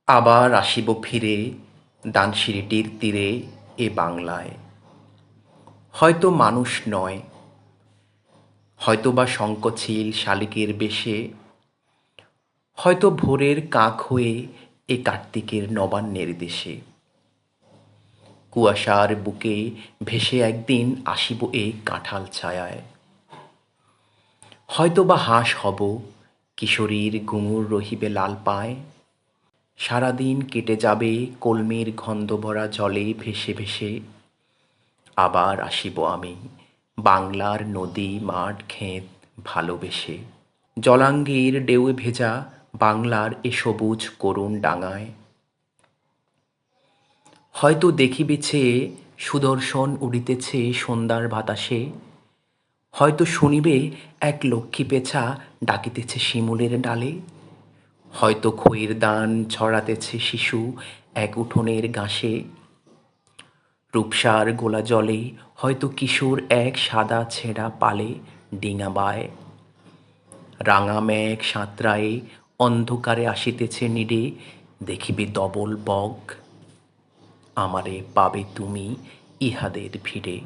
আবার আসিব ফিরে দানসিঁড়িটির তীরে এ বাংলায়। হয়তো মানুষ নয়, হয়তোবা শঙ্খচিল শালিকের বেশে, হয়তো ভোরের কাক হয়ে এ কার্তিকের নবান্নের দেশে। কুয়াশার বুকে ভেসে একদিন আসিব এ কাঁঠাল ছায়ায়। হয়তোবা হাঁস হব, কিশোরীর ঘুঙুর রহিবে লাল পায়। সারাদিন কেটে যাবে কলমির গন্ধভরা জলে ভেসে ভেসে। আবার আসিব আমি বাংলার নদী মাঠ ক্ষেত ভালোবেসে। জলাঙ্গির ঢেউয়ে ভেজা বাংলার এ সবুজ করুণ ডাঙায়। হয়তো দেখিবে চেয়ে সুদর্শন উড়িতেছে সন্ধ্যার বাতাসে। হয়তো শুনিবে এক লক্ষ্মী পেঁচা ডাকিতেছে শিমুলের ডালে। হয়তো খইয়ের দান ছড়াতেছে শিশু এক উঠোনের ঘাসে। রূপসার গোলা জলে হয়তো কিশোর এক সাদা ছেঁড়া পালে ডিঙা বায়। রাঙা মেঘ সাঁতরায়ে অন্ধকারে আসিতেছে নীড়ে, দেখিবে ধবল বক, আমারে পাবে তুমি ইহাদের ভিড়ে।